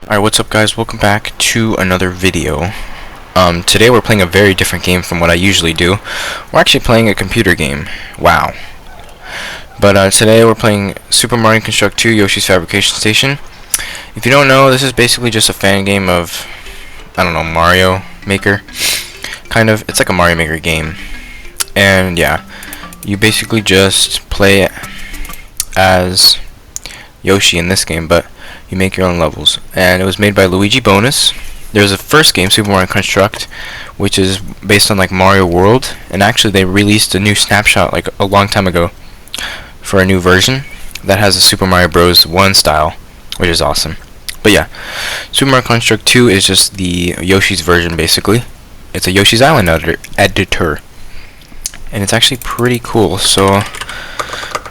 Alright, what's up guys? Welcome back to another video. Today we're playing a very different game from what I usually do. We're actually playing a computer game. Wow. But today we're playing Super Mario Construct 2 Yoshi's Fabrication Station. If you don't know, this is basically just a fan game of, I don't know, Mario Maker. Kind of. It's like a Mario Maker game. And yeah, you basically just play as Yoshi in this game, but you make your own levels. And it was made by Luigi Bonus. There's a first game, Super Mario Construct, which is based on like Mario World, and actually they released a new snapshot like a long time ago for a new version that has a Super Mario Bros. 1 style, which is awesome. But yeah, Super Mario Construct 2 is just the Yoshi's version basically. It's a Yoshi's Island editor. And it's actually pretty cool. So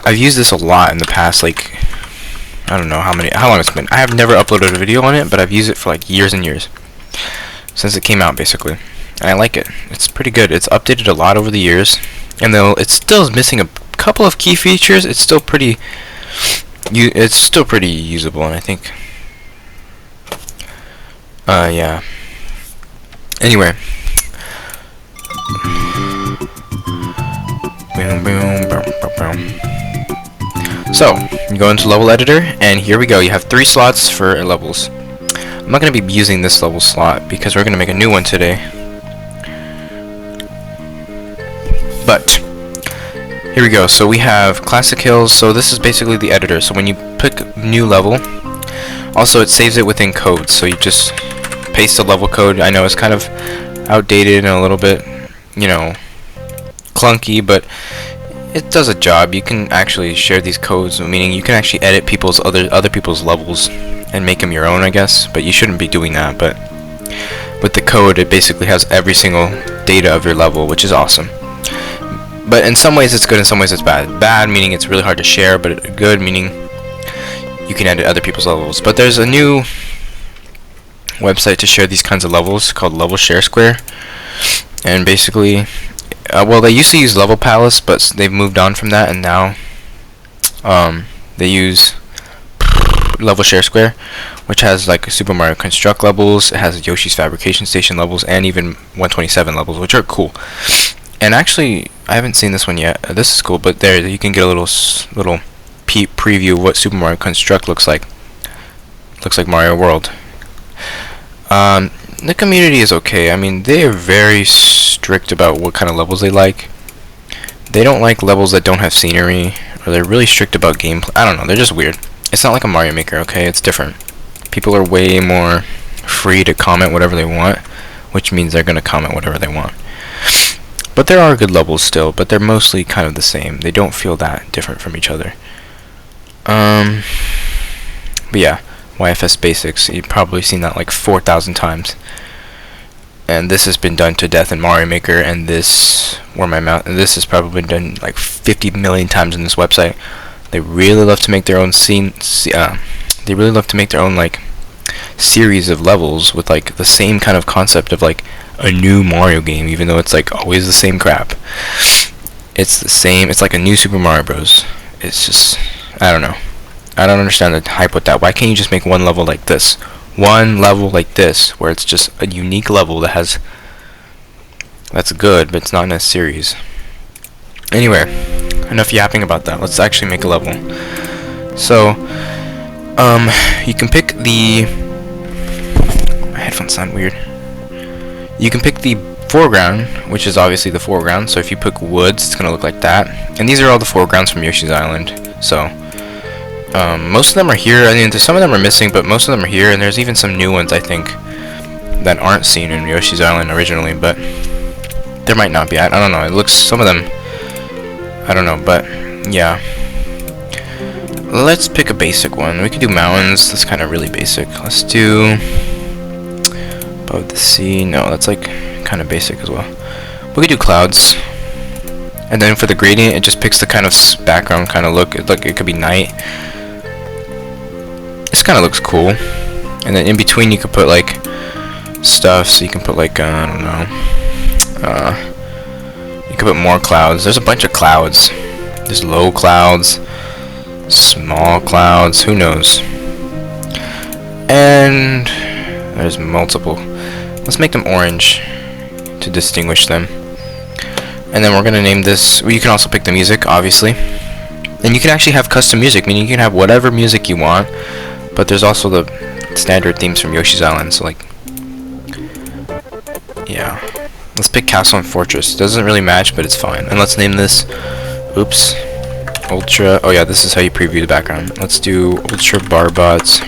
I've used this a lot in the past, like I don't know how long it's been. I have never uploaded a video on it, but I've used it for like years and years. Since it came out basically. And I like it. It's pretty good. It's updated a lot over the years. And though it still is missing a couple of key features, it's still pretty usable, and I think yeah. Anyway. So, you go into level editor, and here we go. You have 3 slots for levels. I'm not going to be using this level slot because we're going to make a new one today. But here we go. So we have Classic Hills. So this is basically the editor. So when you pick new level, also it saves it within code. So you just paste the level code. I know it's kind of outdated and a little bit, you know, clunky, but it does a job. You can actually share these codes, meaning you can actually edit people's other people's levels and make them your own, I guess. But you shouldn't be doing that. But with the code, it basically has every single data of your level, which is awesome. But in some ways it's good, in some ways it's bad. Bad meaning it's really hard to share, but good meaning you can edit other people's levels. But there's a new website to share these kinds of levels called Level Share Square, and basically well, they used to use Level Palace, but they've moved on from that, and now they use Level Share Square, which has like Super Mario Construct levels, it has Yoshi's Fabrication Station levels, and even 127 levels, which are cool. And actually, I haven't seen this one yet. This is cool, but there you can get a little preview of what Super Mario Construct looks like. Looks like Mario World. The community is okay. I mean, they are very strict about what kind of levels they like. They don't like levels that don't have scenery, or they're really strict about gameplay. I don't know, they're just weird. It's not like a Mario Maker, okay? It's different. People are way more free to comment whatever they want, which means they're gonna comment whatever they want. But there are good levels still, but they're mostly kind of the same. They don't feel that different from each other. But yeah, YFS Basics, you've probably seen that like 4,000 times. And this has been done to death in Mario Maker, and this has probably been done like 50 million times in this website. They really love to make their own they really love to make their own like series of levels with like the same kind of concept of like a new Mario game, even though it's like always the same crap. It's the same. It's like a new Super Mario Bros. It's just, I don't know. I don't understand the hype with that. Why can't you just make one level like this? One level like this, where it's just a unique level that's good, but it's not in a series. Anyway, enough yapping about that. Let's actually make a level. So, you can pick the... My headphones sound weird. You can pick the foreground, which is obviously the foreground. So if you pick woods, it's gonna look like that. And these are all the foregrounds from Yoshi's Island. So most of them are here. I mean, some of them are missing, but most of them are here. And there's even some new ones, I think, that aren't seen in Yoshi's Island originally. But there might not be. I don't know. It looks, some of them, I don't know. But yeah, let's pick a basic one. We could do mountains. That's kind of really basic. Let's do above the sea. No, that's like kind of basic as well. We could do clouds. And then for the gradient, it just picks the kind of background kind of look. It could be night. This kind of looks cool. And then in between, you could put like stuff. So you can put like I don't know. You could put more clouds. There's a bunch of clouds. There's low clouds, small clouds. Who knows? And there's multiple. Let's make them orange to distinguish them. And then we're gonna name this. Well, you can also pick the music, obviously. And you can actually have custom music, meaning you can have whatever music you want. But there's also the standard themes from Yoshi's Island. So like, yeah. Let's pick Castle and Fortress. Doesn't really match, but it's fine. And let's name this. Oops. Ultra. Oh yeah, this is how you preview the background. Let's do Ultra Barbots.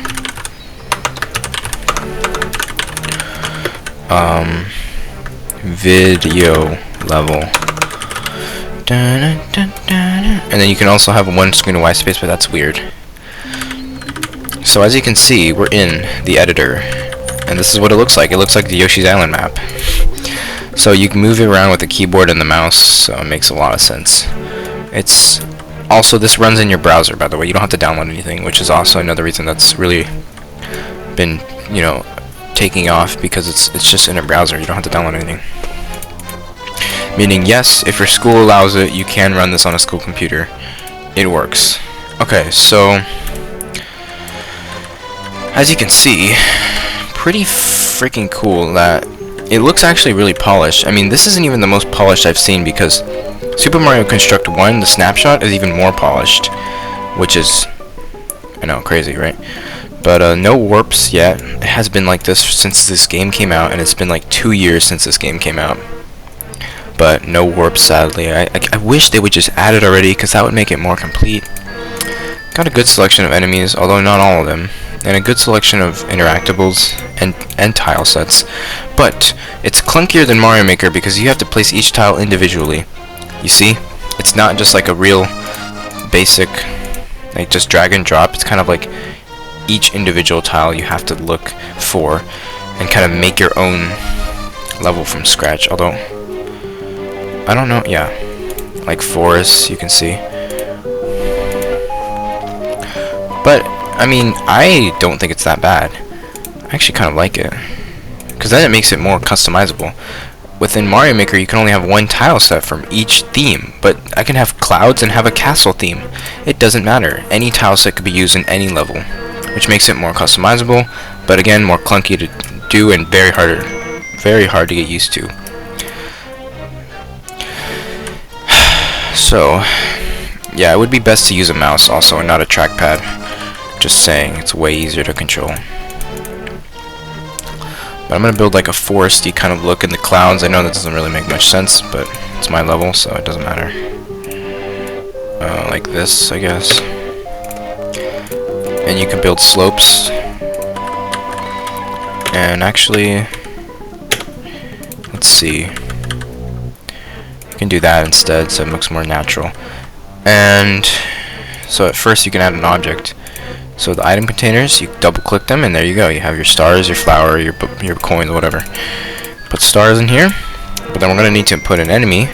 Video level. And then you can also have one screen of white space, but that's weird. So as you can see, we're in the editor, and this is what it looks like. It looks like the Yoshi's Island map. So you can move it around with the keyboard and the mouse, so it makes a lot of sense. It's also, this runs in your browser, by the way. You don't have to download anything, which is also another reason that's really been, you know, taking off, because it's just in a browser. You don't have to download anything. Meaning, yes, if your school allows it, you can run this on a school computer. It works. Okay, so as you can see, pretty freaking cool that it looks actually really polished. I mean, this isn't even the most polished I've seen, because Super Mario Construct 1, the snapshot, is even more polished, which is, I know, crazy, right? But no warps yet. It has been like this since this game came out, and it's been like 2 years since this game came out. But no warps, sadly. I wish they would just add it already, because that would make it more complete. Got a good selection of enemies, although not all of them, and a good selection of interactables and tile sets. But it's clunkier than Mario Maker, because you have to place each tile individually. You see? It's not just like a real basic, like just drag and drop. It's kind of like each individual tile you have to look for and kind of make your own level from scratch. Although, I don't know, yeah, like forests, you can see. But I mean, I don't think it's that bad. I actually kind of like it, because then it makes it more customizable. Within Mario Maker, you can only have one tile set from each theme, but I can have clouds and have a castle theme. It doesn't matter. Any tile set could be used in any level, which makes it more customizable, but again, more clunky to do and very hard to get used to. So, yeah, it would be best to use a mouse also and not a trackpad. Just saying, it's way easier to control. But I'm going to build like a foresty kind of look in the clouds. I know that doesn't really make much sense, but it's my level, so it doesn't matter. Like this, I guess. And you can build slopes. And actually, let's see. You can do that instead, so it looks more natural. And so at first you can add an object. So the item containers, you double click them, and there you go. You have your stars, your flower, your coins, whatever. Put stars in here, but then we're gonna need to put an enemy.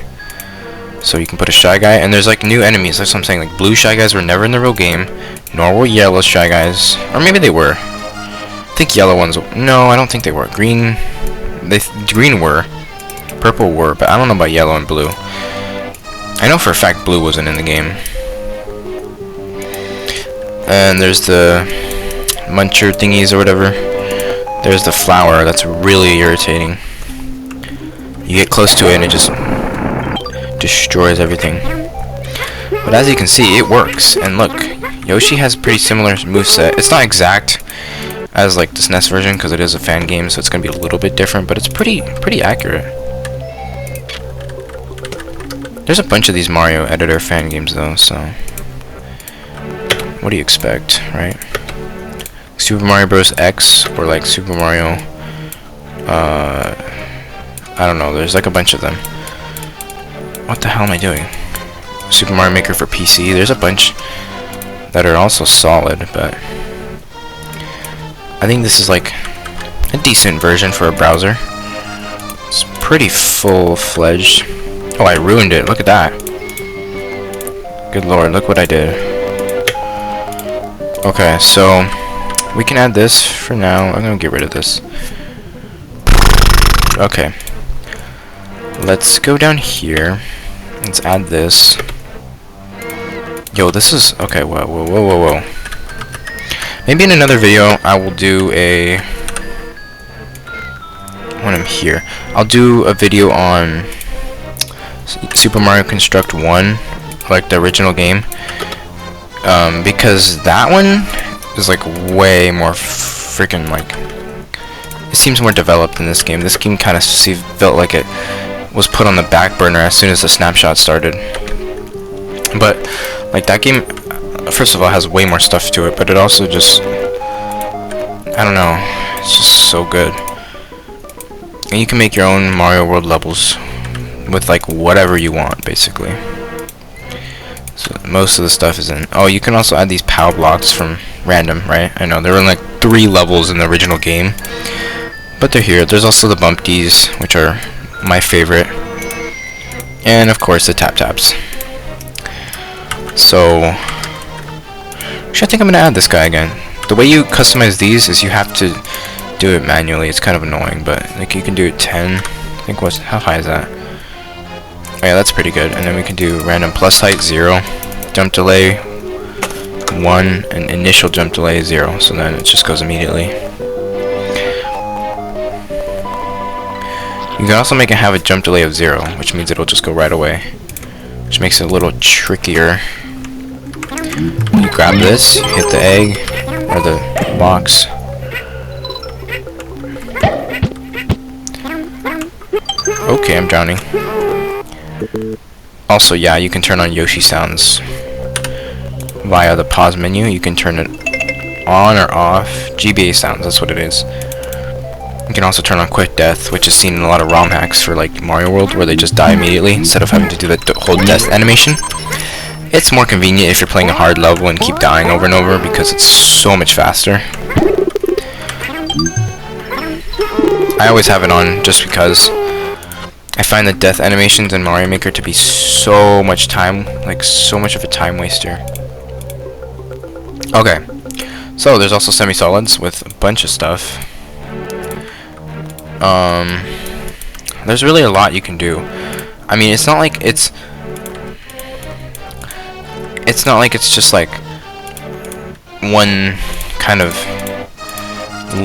So you can put a Shy Guy, and there's like new enemies. That's what I'm saying. Like blue Shy Guys were never in the real game, nor were yellow Shy Guys, or maybe they were. I think yellow ones. No, I don't think they were. Green were, purple were, but I don't know about yellow and blue. I know for a fact blue wasn't in the game. And there's the muncher thingies or whatever. There's the flower. That's really irritating. You get close to it and it just destroys everything. But as you can see, it works. And look, Yoshi has a pretty similar moveset. It's not exact as like the SNES version, because it is a fan game, so it's gonna be a little bit different, but it's pretty accurate. There's a bunch of these Mario editor fan games though, so what do you expect, right? Super Mario Bros. X, or like Super Mario, I don't know, there's like a bunch of them. What the hell am I doing? Super Mario Maker for PC, there's a bunch that are also solid, but I think this is like a decent version for a browser. It's pretty full-fledged. Oh, I ruined it, look at that. Good lord, look what I did. Okay, so we can add this for now. I'm gonna get rid of this. Okay. Let's go down here. Let's add this. Yo, this is okay. Whoa. Maybe in another video I will do a, when I'm here, I'll do a video on Super Mario Construct 1, like the original game, because that one is like way more freaking, like, it seems more developed in this game. This game kind of felt like it was put on the back burner as soon as the snapshot started. But like that game, first of all, has way more stuff to it, but it also just, I don't know, it's just so good. And you can make your own Mario World levels with like whatever you want, basically. So most of the stuff is in. Oh, you can also add these POW blocks from random, right? I know there were like 3 levels in the original game, but they're here. There's also the bumpties, which are my favorite, and of course the taps. So actually, I think I'm gonna add this guy again. The way you customize these is you have to do it manually. It's kind of annoying, but like you can do it 10. I think how high is that? Oh yeah, that's pretty good. And then we can do random plus height 0, jump delay 1, and initial jump delay 0. So then it just goes immediately. You can also make it have a jump delay of 0, which means it'll just go right away, which makes it a little trickier. You grab this, you hit the egg or the box. Okay, I'm drowning. Also, yeah, you can turn on Yoshi sounds via the pause menu. You can turn it on or off. GBA sounds, that's what it is. You can also turn on quick death, which is seen in a lot of ROM hacks for like Mario World, where they just die immediately instead of having to do the whole death animation. It's more convenient if you're playing a hard level and keep dying over and over, because it's so much faster. I always have it on just because I find the death animations in Mario Maker to be so much time, like so much of a time waster. Okay, so there's also semi-solids with a bunch of stuff. There's really a lot you can do. I mean, it's not like it's just like one kind of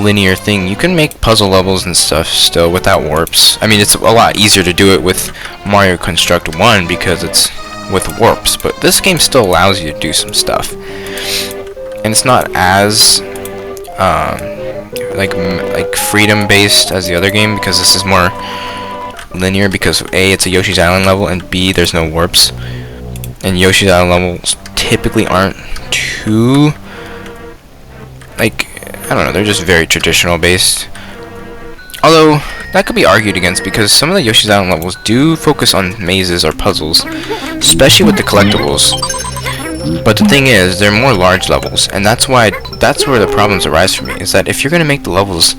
linear thing. You can make puzzle levels and stuff still without warps. I mean, it's a lot easier to do it with Mario Construct 1 because it's with warps, but this game still allows you to do some stuff. And it's not as like freedom based as the other game, because this is more linear, because A, it's a Yoshi's Island level, and B, there's no warps. And Yoshi's Island levels typically aren't too, like, I don't know, they're just very traditional based. Although that could be argued against, because some of the Yoshi's Island levels do focus on mazes or puzzles, especially with the collectibles. But the thing is, they're more large levels, and that's where the problems arise for me, is that if you're going to make the levels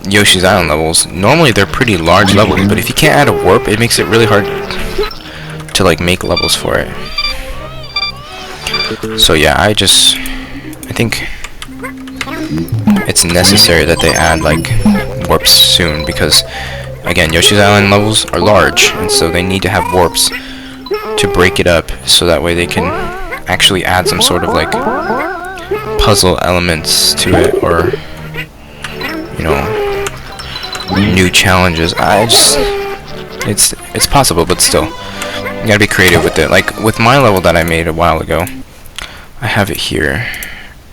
Yoshi's Island levels, normally they're pretty large levels, but if you can't add a warp, it makes it really hard to like make levels for it. So yeah, I think it's necessary that they add like warps soon, because again, Yoshi's Island levels are large, and so they need to have warps to break it up, so that way they can actually add some sort of like puzzle elements to it, or you know, new challenges. It's possible, but still, you gotta be creative with it. Like with my level that I made a while ago, I have it here.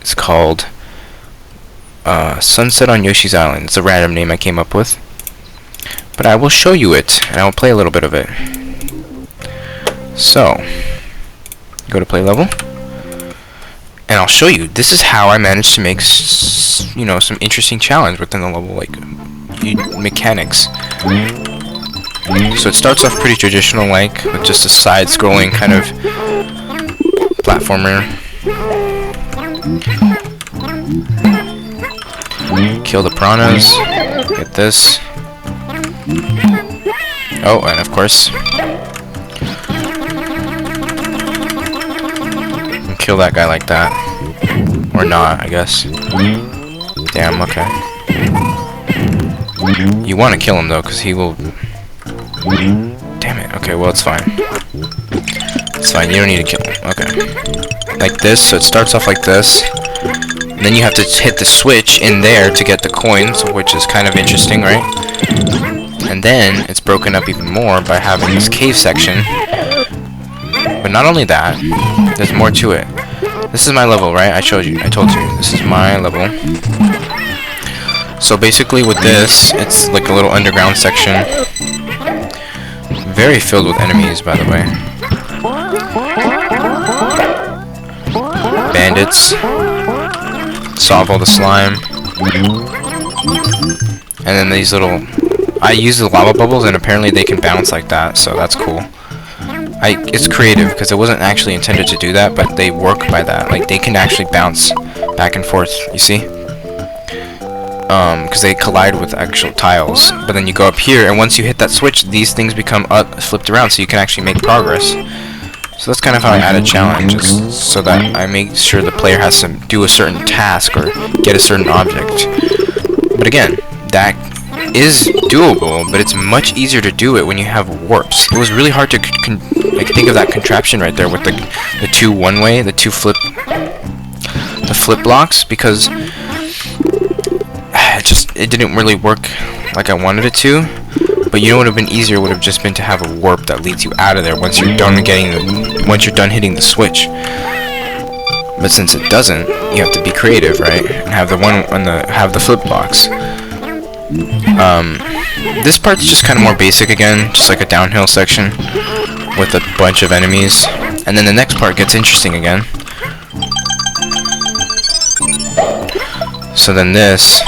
It's called Sunset on Yoshi's Island. It's a random name I came up with, but I will show you it, and I will play a little bit of it. So, go to play level, and I'll show you. This is how I managed to make, you know, some interesting challenge within the level, like mechanics. So it starts off pretty traditional, like with just a side-scrolling kind of platformer. Kill the piranhas. Get this. Oh, and of course, kill that guy like that. Or not, I guess. Damn, okay. You want to kill him though, because he will... Damn it, okay, well it's fine. It's fine, you don't need to kill him, okay. Like this, so it starts off like this. And then you have to hit the switch in there to get the coins, which is kind of interesting, right? And then it's broken up even more by having this cave section. But not only that, there's more to it. This is my level, right? I told you. This is my level. So basically with this, it's like a little underground section. Very filled with enemies, by the way. Bandits. Solve all the slime. And then these little... I use the lava bubbles, and apparently they can bounce like that, so that's cool. It's creative, because it wasn't actually intended to do that, but they work by that. Like, they can actually bounce back and forth, you see? Because they collide with actual tiles. But then you go up here, and once you hit that switch, these things become flipped around, so you can actually make progress. So that's kind of how I add a challenge, is so that I make sure the player has to do a certain task or get a certain object. But again, that is doable, but it's much easier to do it when you have warps. It was really hard to like think of that contraption right there with the two one-way, the flip blocks, because it didn't really work like I wanted it to. But you know what would have been easier would have just been to have a warp that leads you out of there once you're done hitting the switch. But since it doesn't, you have to be creative, right? And have the flip blocks. This part's just kind of more basic again, just like a downhill section with a bunch of enemies. And then the next part gets interesting again. So then this,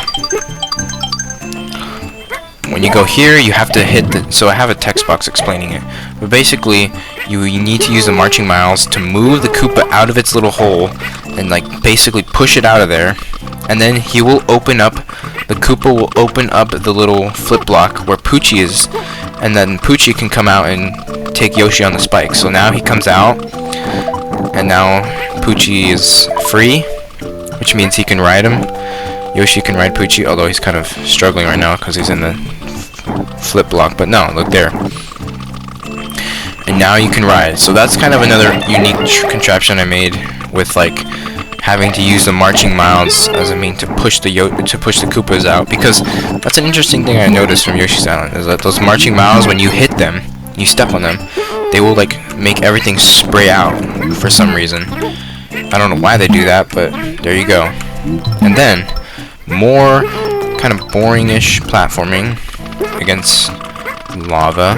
when you go here, you have to hit the... So I have a text box explaining it. But basically, you need to use the marching miles to move the Koopa out of its little hole and like basically push it out of there. And then he will open up... The Koopa will open up the little flip block where Poochie is. And then Poochie can come out and take Yoshi on the spike. So now he comes out. And now Poochie is free, which means he can ride him. Yoshi can ride Poochie, although he's kind of struggling right now because he's in the flip block. But no, look there. And now you can ride. So that's kind of another unique contraption I made with like having to use the marching miles as a mean to push the Koopas out, because that's an interesting thing I noticed from Yoshi's Island, is that those marching miles, when you hit them, you step on them, they will like make everything spray out for some reason. I don't know why they do that, but there you go. And then more kind of boring-ish platforming against lava,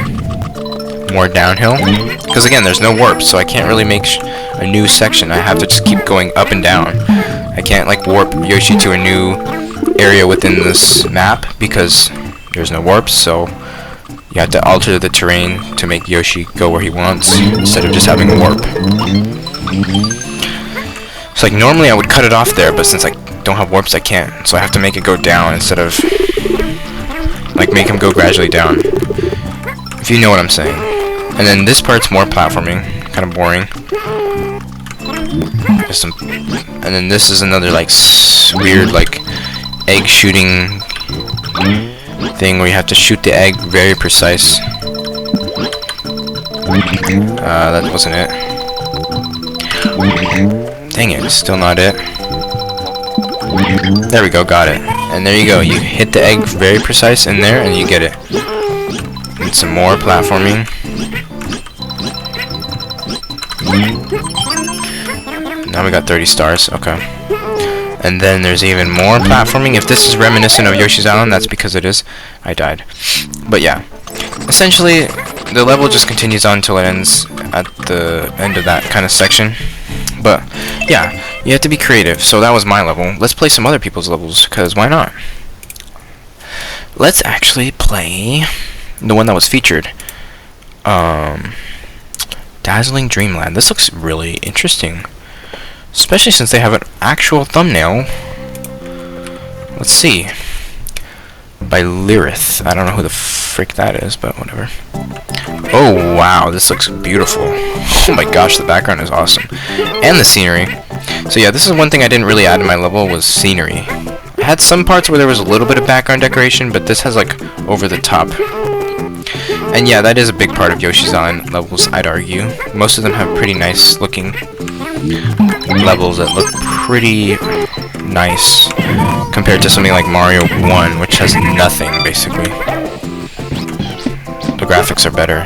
more downhill, because again there's no warp, so I can't really make a new section. I have to just keep going up and down. I can't like warp Yoshi to a new area within this map because there's no warps, so you have to alter the terrain to make Yoshi go where he wants instead of just having a warp. So like normally I would cut it off there, but since I don't have warps I can't, so I have to make it go down instead of like make him go gradually down, if you know what I'm saying. And then this part's more platforming, kind of boring. And then this is another like weird like egg shooting thing where you have to shoot the egg very precise. That wasn't it. Dang it, still not it. There we go, got it. And there you go, you hit the egg very precise in there and you get it. And some more platforming. Now we got 30 stars, okay. And then there's even more platforming. If this is reminiscent of Yoshi's Island, that's because it is. I died. But yeah, essentially the level just continues on until it ends at the end of that kind of section. But yeah, you have to be creative. So that was my level. Let's play some other people's levels, because why not? Let's actually play the one that was featured. Dazzling Dreamland. This looks really interesting, especially since they have an actual thumbnail. Let's see. By Lyrith. I don't know who the frick that is, but whatever. Oh wow, this looks beautiful. Oh my gosh, the background is awesome. And the scenery. So yeah, this is one thing I didn't really add in my level, was scenery. I had some parts where there was a little bit of background decoration, but this has like over the top. And yeah, that is a big part of Yoshi's Island levels, I'd argue. Most of them have pretty nice looking levels that look pretty nice compared to something like Mario 1, which has nothing, basically. The graphics are better.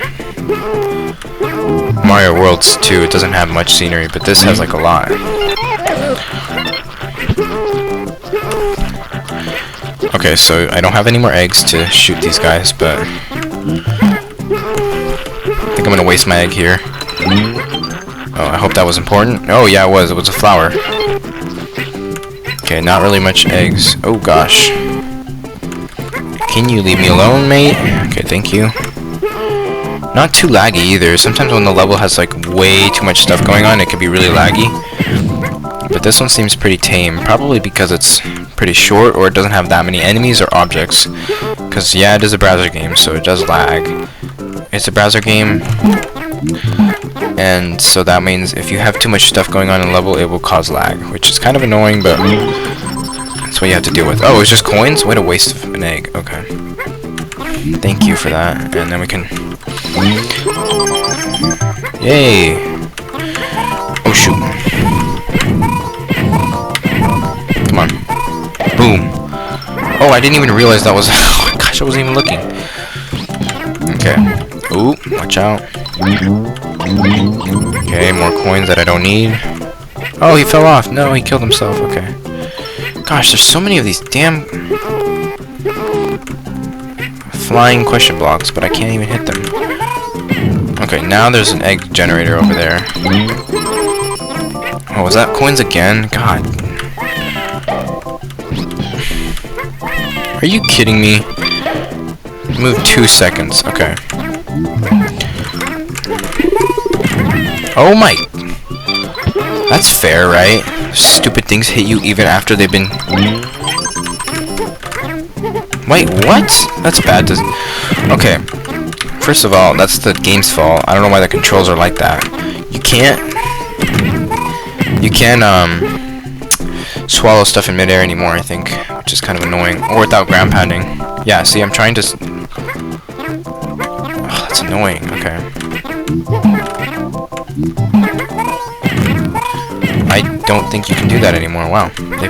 Mario Worlds 2, it doesn't have much scenery, but this has like a lot. Okay, so I don't have any more eggs to shoot these guys, but I think I'm gonna waste my egg here. Oh, I hope that was important. Oh yeah, it was a flower. Okay, not really much eggs. Oh gosh. Can you leave me alone, mate? Okay, thank you. Not too laggy either. Sometimes when the level has like way too much stuff going on, it can be really laggy. But this one seems pretty tame, probably because it's pretty short or it doesn't have that many enemies or objects. Because yeah, it is a browser game, so it does lag. It's a browser game, and so that means if you have too much stuff going on in the level, it will cause lag, which is kind of annoying, but that's what you have to deal with. Oh, it's just coins? What a waste of an egg. Okay. Thank you for that. And then we can... Yay! Oh, shoot. Come on. Boom. Oh, I didn't even realize that was... Oh my gosh, I wasn't even looking. Okay. Ooh, watch out. Okay, more coins that I don't need. Oh, he fell off. No, he killed himself. Okay. Gosh, there's so many of these damn flying question blocks, but I can't even hit them. Okay, now there's an egg generator over there. Oh, was that coins again? God. Are you kidding me? Move 2 seconds. Okay. Oh my... That's fair, right? Stupid things hit you even after they've been... Wait, what? That's bad. Okay. First of all, that's the game's fault. I don't know why the controls are like that. You can't swallow stuff in midair anymore, I think, which is kind of annoying. Or without ground pounding. Yeah, see, I'm trying to... Oh, that's annoying. Okay. I don't think you can do that anymore. Wow. They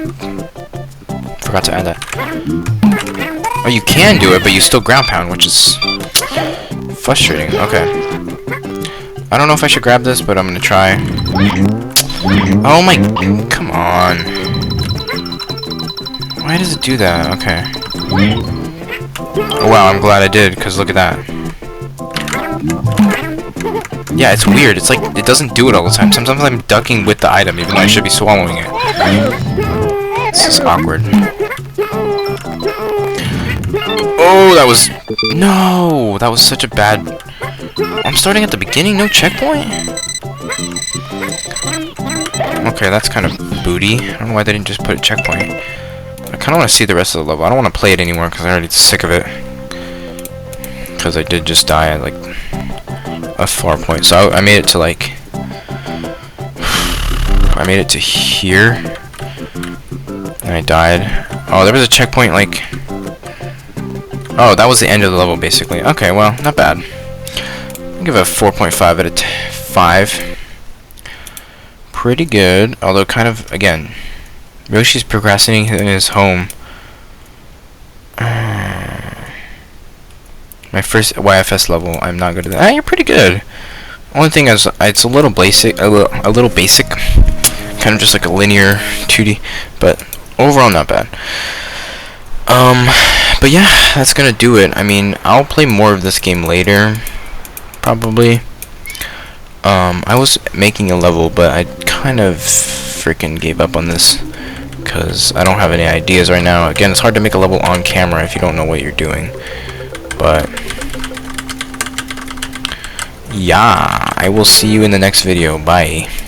forgot to add that. Oh, you can do it, but you still ground pound, which is frustrating. Okay. I don't know if I should grab this, but I'm gonna try. Oh my... Come on. Why does it do that? Okay. Oh, wow, I'm glad I did, because look at that. Yeah, it's weird. It's like, it doesn't do it all the time. Sometimes I'm ducking with the item, even though I should be swallowing it. This is awkward. Oh, that was... No! That was such a bad... I'm starting at the beginning? No checkpoint? Okay, that's kind of booty. I don't know why they didn't just put a checkpoint. I kind of want to see the rest of the level. I don't want to play it anymore because I'm already sick of it. Because I did just die at, like, a far point. So I made it to, like... I made it to here. And I died. Oh, there was a checkpoint, like... Oh, that was the end of the level, basically. Okay, well, not bad. I'll give it a 4.5 out of 5. Pretty good, although kind of, again, Yoshi's procrastinating in his home. My first YFS level, I'm not good at that. Ah, you're pretty good. Only thing is, it's a little basic, a little basic, kind of just like a linear 2D, but overall not bad. But yeah, that's gonna do it. I mean, I'll play more of this game later, probably. I was making a level, but I kind of freaking gave up on this because I don't have any ideas right now. Again, it's hard to make a level on camera if you don't know what you're doing. But yeah, I will see you in the next video. Bye.